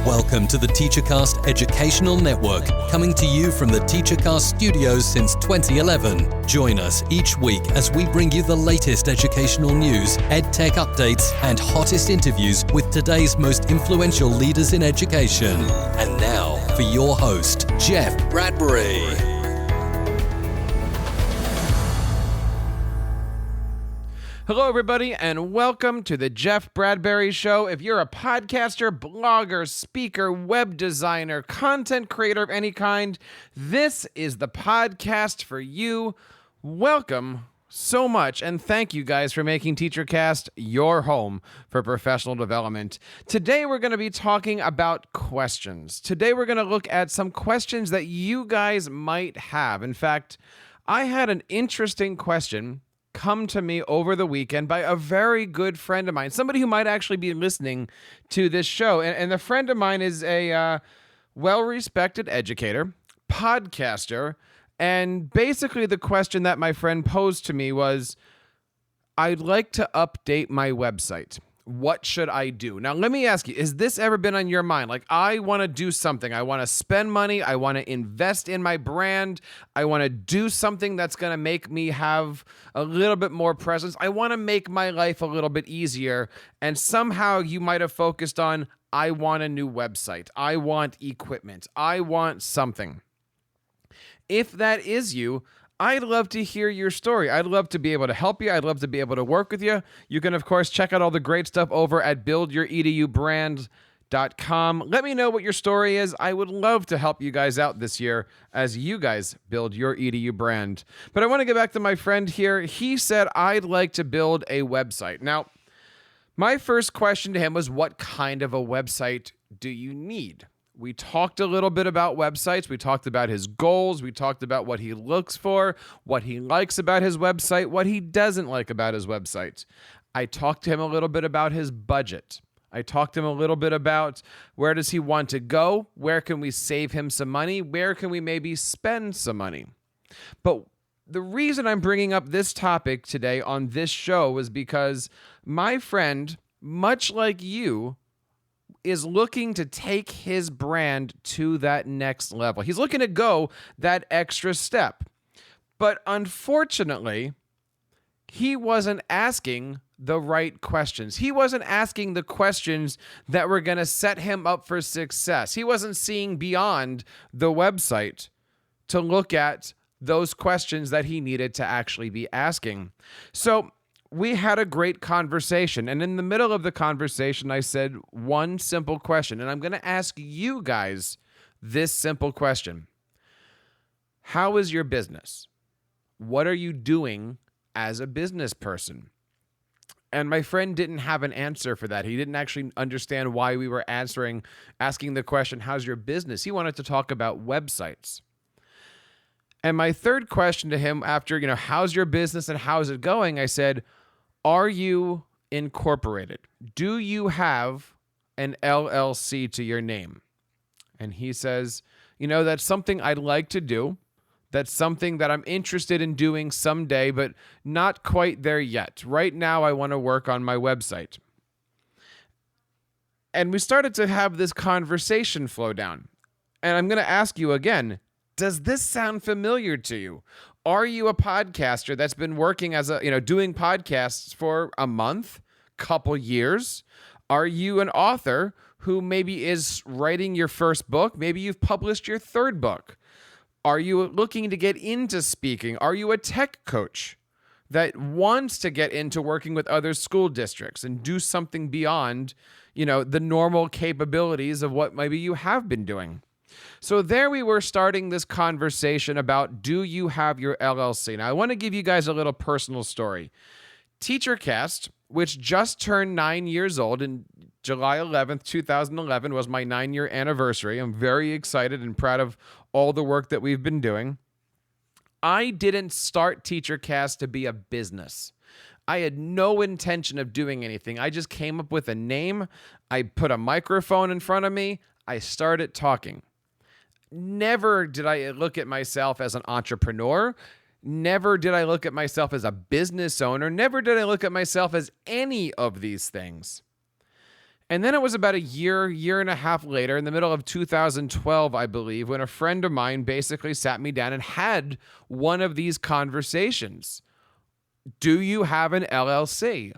Welcome to the TeacherCast Educational Network, coming to you from the TeacherCast studios since 2011. Join us each week as we bring you the latest educational news, EdTech updates, and hottest interviews with today's most influential leaders in education. And now, for your host, Jeff Bradbury. Hello, everybody, and welcome to the Jeff Bradbury Show. If you're a podcaster, blogger, speaker, web designer, content creator of any kind, this is the podcast for you. Welcome so much, and thank you guys for making TeacherCast your home for professional development. Today, we're going to be talking about questions. Today, we're going to look at some questions that you guys might have. In fact, I had an interesting question come to me over the weekend by a very good friend of mine, somebody who might actually be listening to this show. And the friend of mine is a well-respected educator, podcaster, and basically the question that my friend posed to me was, I'd like to update my website. What should I do? Now, let me ask you, has this ever been on your mind? Like, I want to do something. I want to spend money. I want to invest in my brand. I want to do something that's going to make me have a little bit more presence. I want to make my life a little bit easier. And somehow you might have focused on, I want a new website. I want equipment. I want something. If that is you, I'd love to hear your story. I'd love to be able to help you. I'd love to be able to work with you. You can, of course, check out all the great stuff over at buildyouredubrand.com. Let me know what your story is. I would love to help you guys out this year as you guys build your EDU brand. But I want to get back to my friend here. He said, I'd like to build a website. Now, my first question to him was, what kind of a website do you need? We talked a little bit about websites. We talked about his goals. We talked about what he looks for, what he likes about his website, what he doesn't like about his website. I talked to him a little bit about his budget. I talked to him a little bit about where does he want to go? Where can we save him some money? Where can we maybe spend some money? But the reason I'm bringing up this topic today on this show was because my friend, much like you, is looking to take his brand to that next level. He's looking to go that extra step. But unfortunately, he wasn't asking the right questions. He wasn't asking the questions that were going to set him up for success. He wasn't seeing beyond the website to look at those questions that he needed to actually be asking. So we had a great conversation, and in the middle of the conversation, I said one simple question, and I'm going to ask you guys this simple question. How is your business? What are you doing as a business person? And my friend didn't have an answer for that. He didn't actually understand why we were asking the question, how's your business? He wanted to talk about websites. And my third question to him after, how's your business and how's it going? I said, are you incorporated? Do you have an LLC to your name? And he says, that's something I'd like to do. That's something that I'm interested in doing someday, but not quite there yet. Right now, I want to work on my website. And we started to have this conversation flow down. And I'm going to ask you again, does this sound familiar to you? Are you a podcaster that's been working as doing podcasts for a month, couple years? Are you an author who maybe is writing your first book? Maybe you've published your third book. Are you looking to get into speaking? Are you a tech coach that wants to get into working with other school districts and do something beyond, the normal capabilities of what maybe you have been doing? So there we were starting this conversation about, do you have your LLC? Now, I want to give you guys a little personal story. TeacherCast, which just turned 9 years old in July 11th, 2011, was my 9-year anniversary. I'm very excited and proud of all the work that we've been doing. I didn't start TeacherCast to be a business. I had no intention of doing anything. I just came up with a name. I put a microphone in front of me. I started talking. Never did I look at myself as an entrepreneur. Never did I look at myself as a business owner. Never did I look at myself as any of these things. And then it was about a year and a half later, in the middle of 2012, I believe, when a friend of mine basically sat me down and had one of these conversations. Do you have an LLC?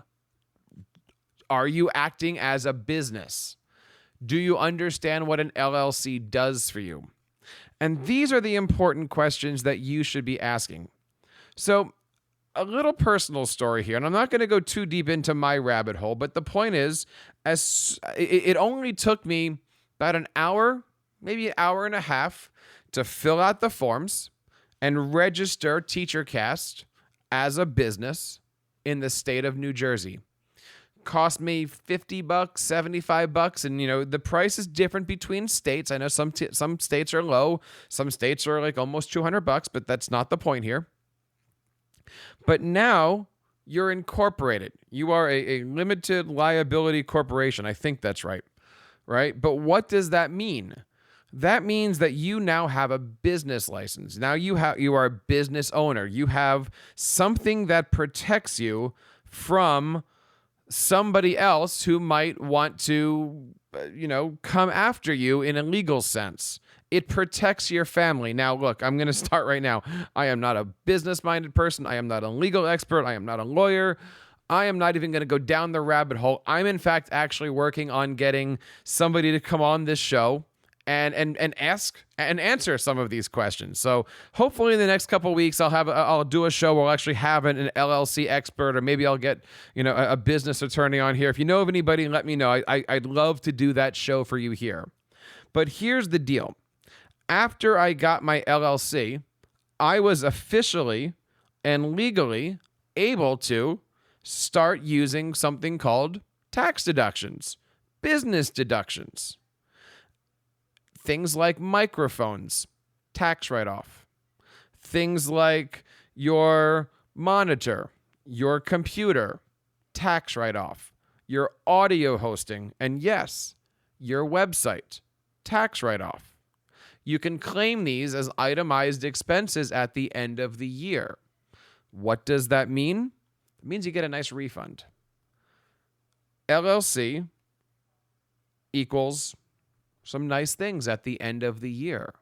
Are you acting as a business? Do you understand what an LLC does for you? And these are the important questions that you should be asking. So, a little personal story here, and I'm not going to go too deep into my rabbit hole, but the point is, it only took me about an hour, maybe an hour and a half, to fill out the forms and register TeacherCast as a business in the state of New Jersey. Cost me $50, $75, and the price is different between states. I know some states are low, some states are like almost $200, but that's not the point here. But now you're incorporated. You are a limited liability corporation. I think that's right. But what does that mean? That means that you now have a business license. Now you are a business owner. You have something that protects you from somebody else who might want to, come after you in a legal sense. It protects your family. Now, look, I'm going to start right now. I am not a business-minded person. I am not a legal expert. I am not a lawyer. I am not even going to go down the rabbit hole. I'm, in fact, actually working on getting somebody to come on this show and ask and answer some of these questions. So hopefully in the next couple of weeks, I'll do a show where I'll actually have an LLC expert, or maybe I'll get a business attorney on here. If you know of anybody, let me know. I'd love to do that show for you here. But here's the deal. After I got my LLC, I was officially and legally able to start using something called tax deductions, business deductions. Things like microphones, tax write-off. Things like your monitor, your computer, tax write-off. Your audio hosting, and yes, your website, tax write-off. You can claim these as itemized expenses at the end of the year. What does that mean? It means you get a nice refund. LLC equals some nice things at the end of the year.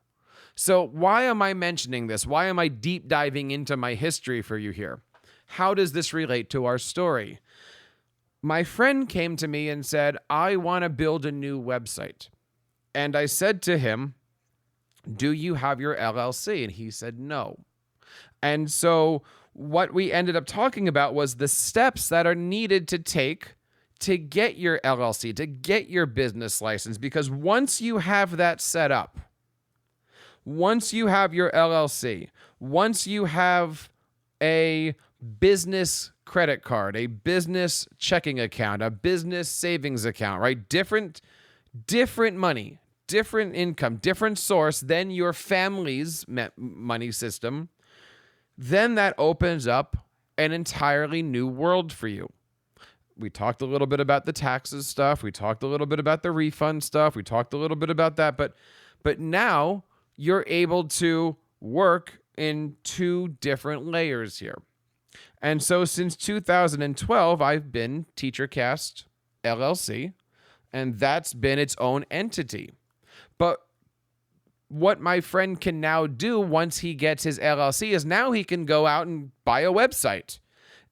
So why am I mentioning this? Why am I deep diving into my history for you here? How does this relate to our story? My friend came to me and said, I want to build a new website. And I said to him, do you have your LLC? And he said, no. And so what we ended up talking about was the steps that are needed to take to get your LLC, to get your business license. Because once you have that set up, once you have your LLC, once you have a business credit card, a business checking account, a business savings account, right? Different money, different income, different source than your family's money system, then that opens up an entirely new world for you. We talked a little bit about the taxes stuff. We talked a little bit about the refund stuff. We talked a little bit about that. But now you're able to work in two different layers here. And so since 2012, I've been TeacherCast LLC, and that's been its own entity. But what my friend can now do once he gets his LLC is now he can go out and buy a website.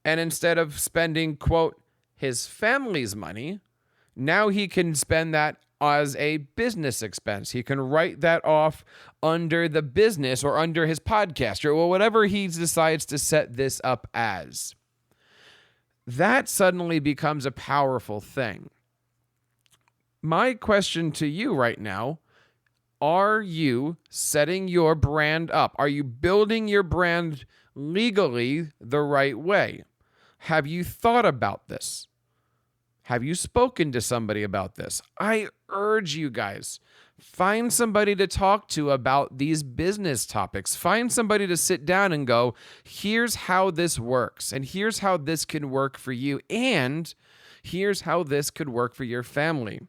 And instead of spending, quote, his family's money, now he can spend that as a business expense. He can write that off under the business or under his podcast or whatever he decides to set this up as. That suddenly becomes a powerful thing. My question to you right now, are you setting your brand up? Are you building your brand legally the right way? Have you thought about this? Have you spoken to somebody about this? I urge you guys, find somebody to talk to about these business topics. Find somebody to sit down and go, here's how this works, and here's how this can work for you, and here's how this could work for your family.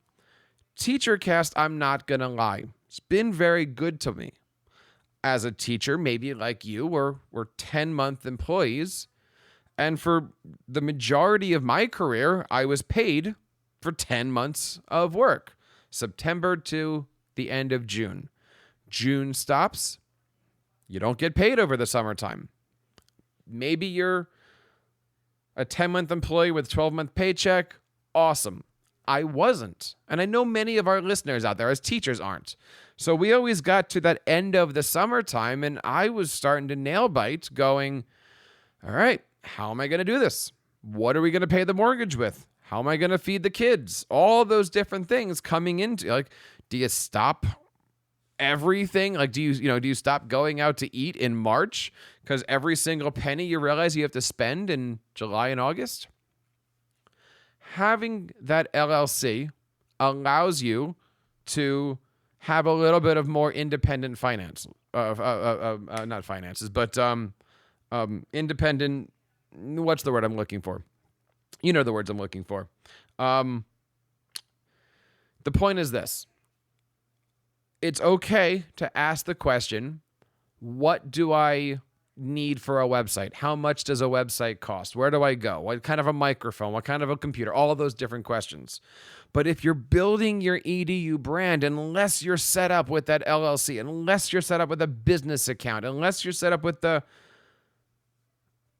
TeacherCast, I'm not going to lie, it's been very good to me. As a teacher, maybe like you, we're 10-month employees. And for the majority of my career, I was paid for 10 months of work, September to the end of June. June stops. You don't get paid over the summertime. Maybe you're a 10-month employee with a 12-month paycheck. Awesome. I wasn't. And I know many of our listeners out there as teachers aren't. So we always got to that end of the summertime and I was starting to nail bite going, all right, how am I going to do this? What are we going to pay the mortgage with? How am I going to feed the kids? All those different things coming into, like, do you stop everything? Like, do you stop going out to eat in March because every single penny you realize you have to spend in July and August? Having that LLC allows you to have a little bit of more independent finance, not finances, but independent. What's the word I'm looking for? You know the words I'm looking for. The point is this. It's okay to ask the question, what do I need for a website? How much does a website cost? Where do I go? What kind of a microphone? What kind of a computer? All of those different questions. But if you're building your EDU brand, unless you're set up with that LLC, unless you're set up with a business account, unless you're set up with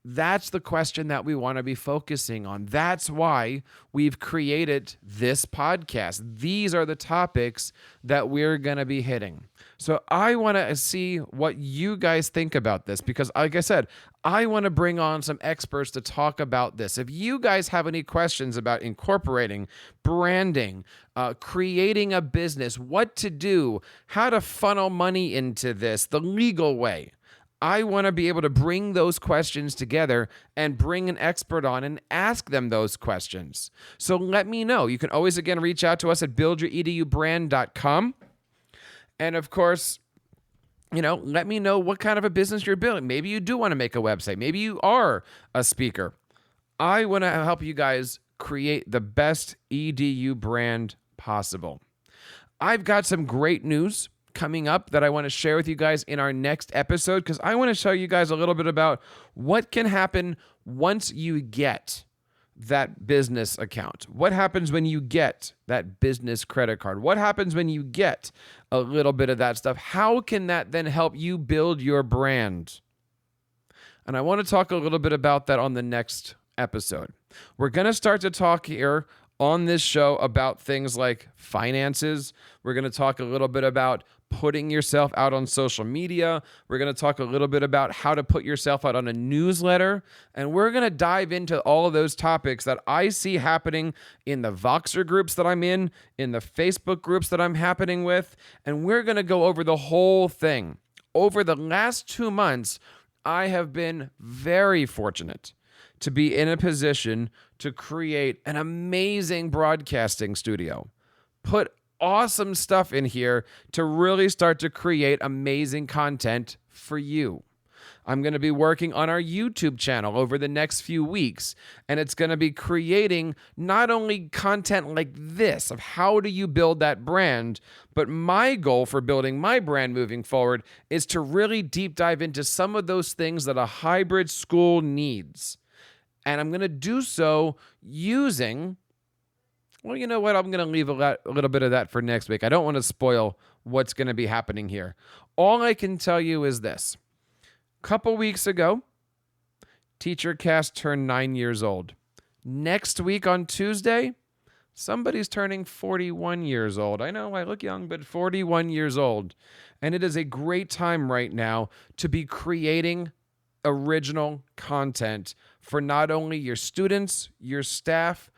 that's the question that we want to be focusing on. That's why we've created this podcast. These are the topics that we're going to be hitting. So I want to see what you guys think about this because, like I said, I want to bring on some experts to talk about this. If you guys have any questions about incorporating, branding, creating a business, what to do, how to funnel money into this, the legal way, I want to be able to bring those questions together and bring an expert on and ask them those questions. So let me know. You can always, again, reach out to us at buildyouredubrand.com. And of course, let me know what kind of a business you're building. Maybe you do want to make a website. Maybe you are a speaker. I want to help you guys create the best EDU brand possible. I've got some great news coming up that I want to share with you guys in our next episode because I want to show you guys a little bit about what can happen once you get that business account. What happens when you get that business credit card? What happens when you get a little bit of that stuff? How can that then help you build your brand? And I want to talk a little bit about that on the next episode. We're going to start to talk here on this show about things like finances. We're going to talk a little bit about putting yourself out on social media. We're going to talk a little bit about how to put yourself out on a newsletter. And we're going to dive into all of those topics that I see happening in the Voxer groups that I'm in the Facebook groups that I'm happening with. And we're going to go over the whole thing. Over the last 2 months, I have been very fortunate to be in a position to create an amazing broadcasting studio. Put awesome stuff in here to really start to create amazing content for you. I'm going to be working on our YouTube channel over the next few weeks, and it's going to be creating not only content like this of how do you build that brand, but my goal for building my brand moving forward is to really deep dive into some of those things that a hybrid school needs. And I'm going to do so using, well, you know what? I'm going to leave a little bit of that for next week. I don't want to spoil what's going to be happening here. All I can tell you is this. A couple weeks ago, TeacherCast turned 9 years old. Next week on Tuesday, somebody's turning 41 years old. I know I look young, but 41 years old. And it is a great time right now to be creating original content for not only your students, your staff,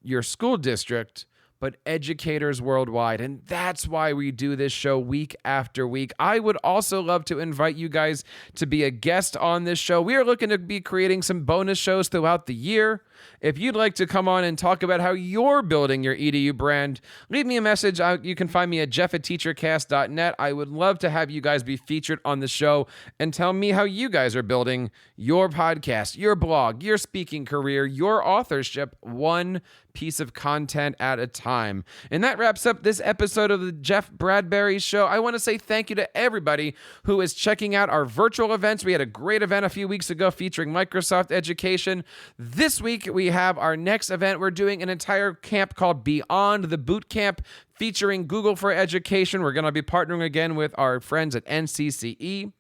your school district, but educators worldwide. And that's why we do this show week after week. I would also love to invite you guys to be a guest on this show. We are looking to be creating some bonus shows throughout the year. If you'd like to come on and talk about how you're building your EDU brand, leave me a message. You can find me at jeff@teachercast.net. I would love to have you guys be featured on the show and tell me how you guys are building your podcast, your blog, your speaking career, your authorship, one piece of content at a time. And that wraps up this episode of the Jeff Bradbury Show. I want to say thank you to everybody who is checking out our virtual events. We had a great event a few weeks ago featuring Microsoft Education. This week, week, we have our next event. We're doing an entire camp called Beyond the Boot Camp, featuring Google for Education. We're going to be partnering again with our friends at NCCE.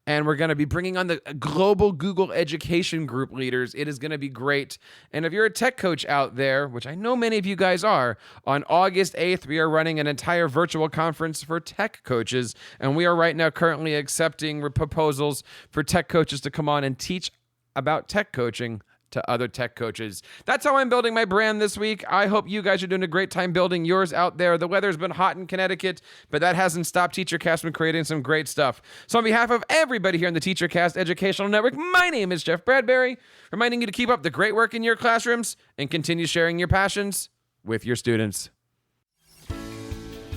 And we're going to be bringing on the global Google education group leaders. It is going to be great. And if you're a tech coach out there, which I know many of you guys are, on August 8th, we are running an entire virtual conference for tech coaches. And we are right now currently accepting proposals for tech coaches to come on and teach about tech coaching to other tech coaches. That's how I'm building my brand this week. I hope you guys are doing a great time building yours out there. The weather's been hot in Connecticut, but that hasn't stopped TeacherCast from creating some great stuff. So on behalf of everybody here in the TeacherCast Educational Network, my name is Jeff Bradbury, reminding you to keep up the great work in your classrooms and continue sharing your passions with your students.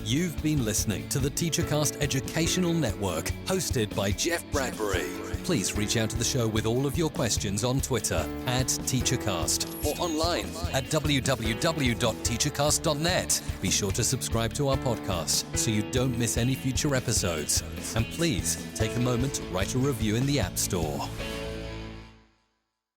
You've been listening to the TeacherCast Educational Network, hosted by Jeff Bradbury. Please reach out to the show with all of your questions on Twitter @TeacherCast or online at www.teachercast.net. Be sure to subscribe to our podcast so you don't miss any future episodes. And please take a moment to write a review in the App Store.